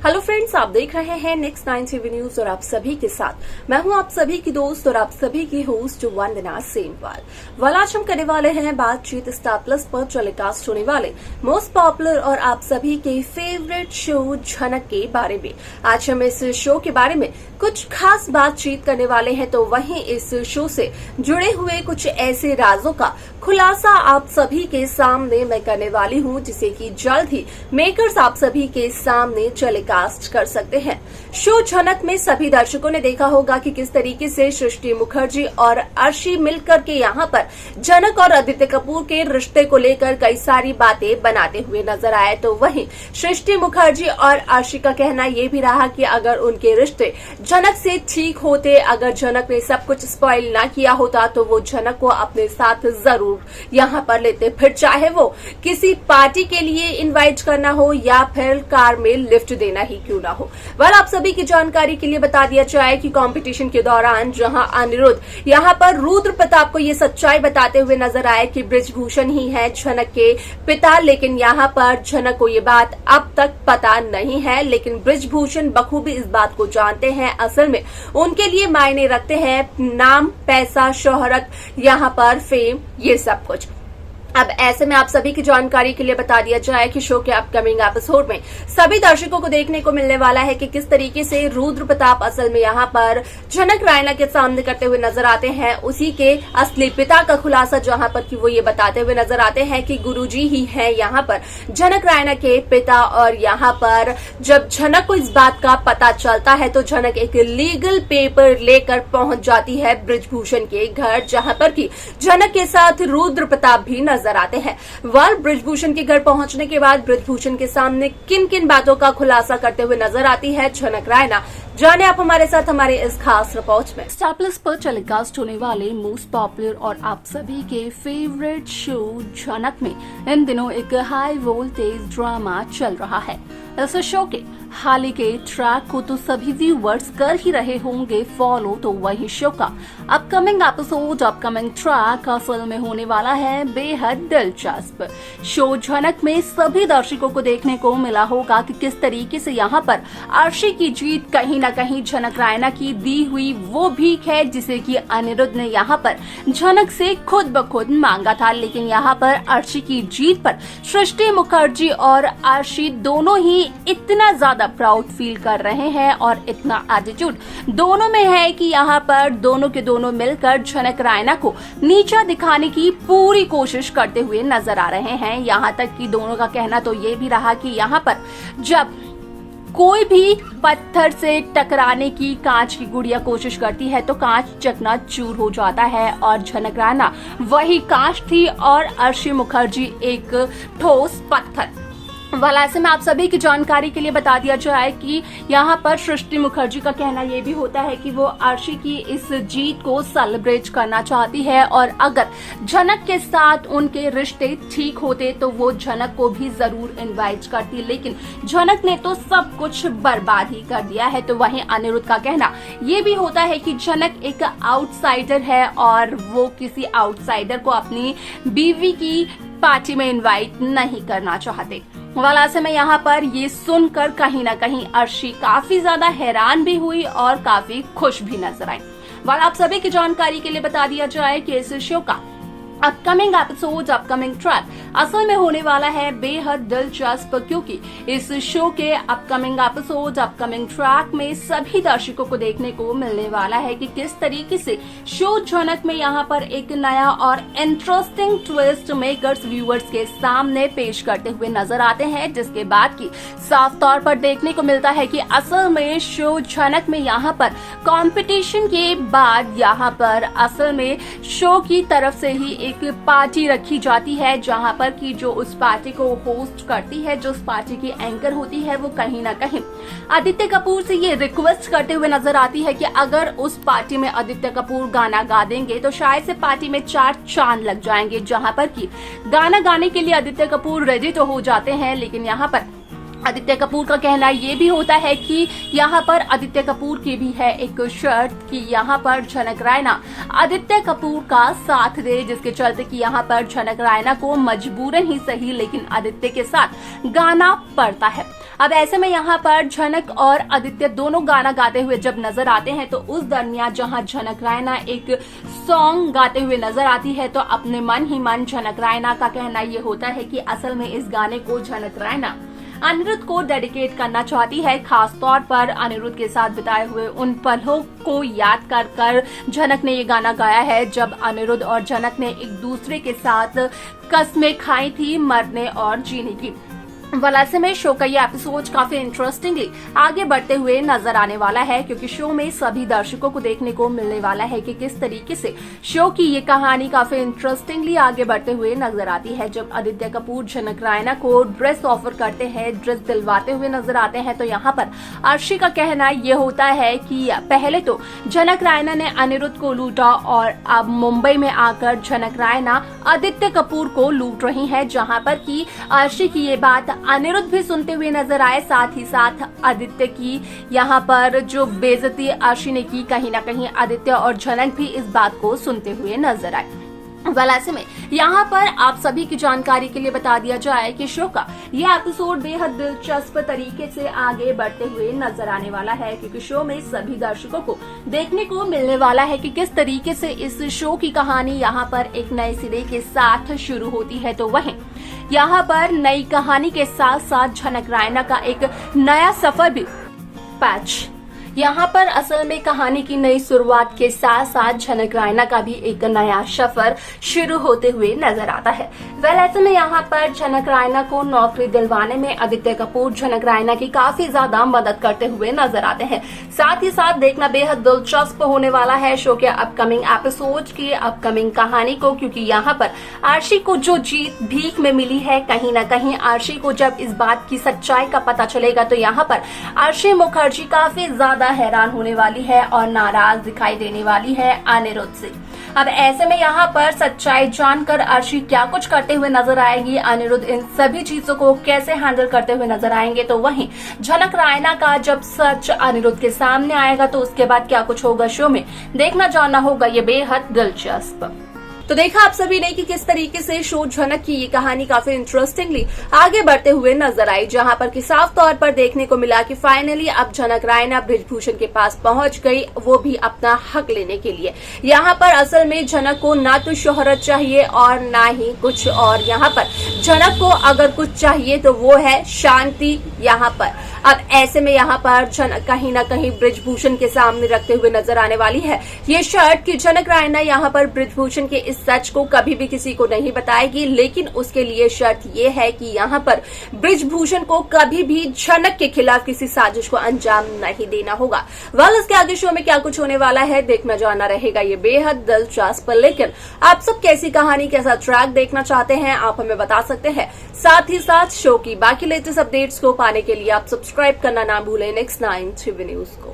Hello friends, आप देख रहे हैं नेक्स्ट 9 टीवी न्यूज और आप सभी के साथ मैं हूं आप सभी की दोस्त और आप सभी की होस्ट वंदना सेमवाल। आज हम करने वाले हैं बातचीत स्टार प्लस पर टेलीकास्ट होने वाले मोस्ट पॉपुलर और आप सभी के फेवरेट शो झनक के बारे में। आज हम इस शो के बारे में कुछ खास बातचीत करने वाले हैं, तो वहीं इस शो से जुड़े हुए कुछ ऐसे राजों का खुलासा आप सभी के सामने मैं करने वाली हूं, जिसे कि जल्द ही मेकर्स आप सभी के सामने टेलीकास्ट कर सकते हैं। शो झनक में सभी दर्शकों ने देखा होगा कि किस तरीके से सृष्टि मुखर्जी और अर्शी मिलकर के यहाँ पर जनक और आदित्य कपूर के रिश्ते को लेकर कई सारी बातें बनाते हुए नजर आए। तो वहीं सृष्टि मुखर्जी और अर्शी का कहना ये भी रहा कि अगर उनके रिश्ते जनक से ठीक होते, अगर जनक ने सब कुछ स्पॉइल ना किया होता, तो वो जनक को अपने साथ जरूर यहाँ पर लेते, फिर चाहे वो किसी पार्टी के लिए इनवाइट करना हो या फिर कार में लिफ्ट देना ही क्यों ना हो। आप सभी की जानकारी के लिए बता दिया जाए कि कंपटीशन के दौरान जहां अनिरुद्ध यहाँ पर रुद्र प्रताप को ये सच्चाई बताते हुए नजर आए कि बृजभूषण ही है झनक के पिता, लेकिन यहाँ पर झनक को ये बात अब तक पता नहीं है। लेकिन बृजभूषण बखूबी इस बात को जानते हैं, असल में उनके लिए मायने रखते हैं नाम, पैसा, शोहरत, यहाँ पर फेम, ये सब कुछ। अब ऐसे में आप सभी की जानकारी के लिए बता दिया जाए कि शो के अपकमिंग एपिसोड में सभी दर्शकों को देखने को मिलने वाला है कि किस तरीके से रुद्र प्रताप असल में यहाँ पर जनक रायना के सामने करते हुए नजर आते हैं। उसी के असली पिता का खुलासा जहाँ पर कि वो ये बताते हुए नजर आते हैं कि गुरुजी ही है यहाँ पर जनक रायना के पिता। और यहाँ पर जब जनक को इस बात का पता चलता है तो जनक एक लीगल पेपर लेकर पहुंच जाती है बृजभूषण के घर, जहाँ पर कि जनक के साथ रुद्र प्रताप भी नजर आते हैं। बृजभूषण के घर पहुंचने के बाद बृजभूषण के सामने किन किन बातों का खुलासा करते हुए नजर आती है झनक रायना, जाने आप हमारे साथ हमारे इस खास रिपोर्ट में। स्टार प्लस पर टेलीकास्ट होने वाले मोस्ट पॉपुलर और आप सभी के फेवरेट शो झनक में इन दिनों एक हाई वोल्टेज ड्रामा चल रहा है। इस शो के हाल ही के ट्रैक को तो सभी व्यूअर्स कर ही रहे होंगे फॉलो, तो वही शो का अपकमिंग एपिसोड, अपकमिंग ट्रैक असल में होने वाला है बेहद दिलचस्प। शो झनक में सभी दर्शकों को देखने को मिला होगा कि किस तरीके से यहाँ पर अर्शी की जीत कहीं न कहीं झनक रायना की दी हुई वो भीख है, जिसे कि अनिरुद्ध ने यहाँ पर झनक से खुद ब खुद मांगा था। लेकिन यहाँ पर अर्शी की जीत पर सृष्टि मुखर्जी और अर्शी दोनों ही इतना ज्यादा प्राउड फील कर रहे हैं और इतना एटीट्यूड दोनों में है कि यहाँ पर दोनों के दोनों मिलकर झनक रायना को नीचा दिखाने की पूरी कोशिश करते हुए नजर आ रहे हैं। यहाँ तक कि दोनों का कहना तो ये भी रहा कि यहाँ पर जब कोई भी पत्थर से टकराने की कांच की गुड़िया कोशिश करती है तो कांच चकनाचूर हो जाता है, और झनक रायना वही कांच थी और अर्शी मुखर्जी एक ठोस पत्थर। ऐसे में आप सभी की जानकारी के लिए बता दिया जाए कि यहाँ पर सृष्टि मुखर्जी का कहना यह भी होता है कि वो अर्शी की इस जीत को सेलिब्रेट करना चाहती है, और अगर झनक के साथ उनके रिश्ते ठीक होते तो वो झनक को भी जरूर इनवाइट करती, लेकिन झनक ने तो सब कुछ बर्बाद ही कर दिया है। तो वहीं अनिरुद्ध का कहना ये भी होता है कि झनक एक आउटसाइडर है और वो किसी आउटसाइडर को अपनी बीवी की पार्टी में इनवाइट नहीं करना चाहते। ऐसे में यहाँ पर ये सुनकर कहीं ना कहीं अर्शी काफी ज्यादा हैरान भी हुई और काफी खुश भी नजर आई। आप सभी की जानकारी के लिए बता दिया जाए कि इस शो का अपकमिंग एपिसोड, अपकमिंग ट्रैक असल में होने वाला है बेहद दिलचस्प, क्योंकि इस शो के अपकमिंग एपिसोड, अपकमिंग ट्रैक में सभी दर्शकों को देखने को मिलने वाला है कि किस तरीके से शो झनक में यहाँ पर एक नया और इंटरेस्टिंग ट्विस्ट मेकर्स व्यूअर्स के सामने पेश करते हुए नजर आते हैं, जिसके बाद की साफ तौर पर देखने को मिलता है कि असल में शो झनक में यहाँ पर कंपटीशन के बाद यहाँ पर असल में शो की तरफ से ही एक पार्टी रखी जाती है, जहां पर कि जो उस पार्टी को होस्ट करती है, जो उस पार्टी की एंकर होती है, वो कहीं ना कहीं आदित्य कपूर से ये रिक्वेस्ट करते हुए नजर आती है कि अगर उस पार्टी में आदित्य कपूर गाना गा देंगे तो शायद से पार्टी में 4 चांद लग जाएंगे। जहां पर कि गाना गाने के लिए आदित्य कपूर रेडी तो हो जाते हैं, लेकिन यहाँ पर आदित्य कपूर का कहना ये भी होता है कि यहाँ पर आदित्य कपूर की भी है एक शर्त कि यहाँ पर झनक रायना आदित्य कपूर का साथ दे, जिसके चलते कि यहाँ पर झनक रायना को मजबूरन ही सही लेकिन आदित्य के साथ गाना पड़ता है। अब ऐसे में यहाँ पर झनक और आदित्य दोनों गाना गाते हुए जब नजर आते हैं तो उस दरमियान जहाँ झनक रायना एक सॉन्ग गाते हुए नजर आती है तो अपने मन ही मन झनक रायना का कहना ये होता है कि असल में इस गाने को झनक रायना अनिरुद्ध को डेडिकेट करना चाहती है। खास तौर पर अनिरुद्ध के साथ बिताए हुए उन पलों को याद कर कर झनक ने ये गाना गाया है जब अनिरुद्ध और झनक ने एक दूसरे के साथ कस्में खाई थी मरने और जीने की। वैसे में शो का ये एपिसोड काफी इंटरेस्टिंगली आगे बढ़ते हुए नजर आने वाला है क्योंकि शो में सभी दर्शकों को देखने को मिलने वाला है कि किस तरीके से शो की ये कहानी काफी इंटरेस्टिंगली आगे बढ़ते हुए नजर आती है। जब आदित्य कपूर झनक रायना को ड्रेस ऑफर करते हैं, ड्रेस दिलवाते हुए नजर आते हैं तो यहाँ पर अर्शी का कहना ये होता है कि पहले तो झनक रायना ने अनिरुद्ध को लूटा और अब मुंबई में आकर झनक रायना आदित्य कपूर को लूट रही है, जहाँ पर की अर्शी की ये बात अनिरुद्ध भी सुनते हुए नजर आए। साथ ही साथ आदित्य की यहाँ पर जो बेइज्जती अर्शी ने की, कहीं ना कहीं आदित्य और झनक भी इस बात को सुनते हुए नजर आए। ऐसे में यहाँ पर आप सभी की जानकारी के लिए बता दिया जाए कि शो का यह एपिसोड बेहद दिलचस्प तरीके से आगे बढ़ते हुए नजर आने वाला है क्योंकि शो में सभी दर्शकों को देखने को मिलने वाला है कि किस तरीके से इस शो की कहानी यहाँ पर एक नए सिरे के साथ शुरू होती है। तो वहीं यहाँ पर नई कहानी के साथ साथ झनक रायना का एक नया सफर भी पैच यहाँ पर असल में कहानी की नई शुरुआत के साथ साथ झनक रायना का भी एक नया सफर शुरू होते हुए नजर आता है। ऐसे में यहाँ पर झनक रायना को नौकरी दिलवाने में आदित्य कपूर झनक रायना की काफी ज्यादा मदद करते हुए नजर आते हैं। साथ ही साथ देखना बेहद दिलचस्प होने वाला है शो के अपकमिंग एपिसोड की अपकमिंग कहानी को, क्योंकि यहाँ पर आर्शी को जो जीत भीख में मिली है, कहीं न कहीं आर्शी को जब इस बात की सच्चाई का पता चलेगा तो यहाँ पर आर्शी मुखर्जी काफी ज्यादा हैरान होने वाली है और नाराज दिखाई देने वाली है अनिरुद्ध से। अब ऐसे में यहाँ पर सच्चाई जानकर अर्शी क्या कुछ करते हुए नजर आएगी, अनिरुद्ध इन सभी चीजों को कैसे हैंडल करते हुए नजर आएंगे, तो वहीं झनक रायना का जब सच अनिरुद्ध के सामने आएगा तो उसके बाद क्या कुछ होगा शो में देखना जानना होगा। ये बेहद दिलचस्प। तो देखा आप सभी ने कि किस तरीके से शो झनक की ये कहानी काफी इंटरेस्टिंगली आगे बढ़ते हुए नजर आई, जहां पर कि साफ तौर पर देखने को मिला कि फाइनली अब झनक रायना बृजभूषण के पास पहुंच गई, वो भी अपना हक लेने के लिए। यहाँ पर असल में झनक को ना तो शोहरत चाहिए और ना ही कुछ और। यहाँ पर झनक को अगर कुछ चाहिए तो वो है शांति। यहाँ पर अब ऐसे में यहाँ पर झनक कहीं ना कहीं बृजभूषण के सामने रखते हुए नजर आने वाली है ये शर्त कि झनक रायना यहाँ पर बृजभूषण के इस सच को कभी भी किसी को नहीं बताएगी, लेकिन उसके लिए शर्त ये है कि यहाँ पर बृजभूषण को कभी भी झनक के खिलाफ किसी साजिश को अंजाम नहीं देना होगा। इसके आगे शो में क्या कुछ होने वाला है देखना जानना रहेगा, ये बेहद दिलचस्प। लेकिन आप सब कैसी कहानी, कैसा ट्रैक देखना चाहते हैं आप हमें बता सकते हैं। साथ ही साथ शो की बाकी लेटेस्ट अपडेट्स को पाने के लिए आप सब्सक्राइब करना ना भूलें Next 9 TV न्यूज को।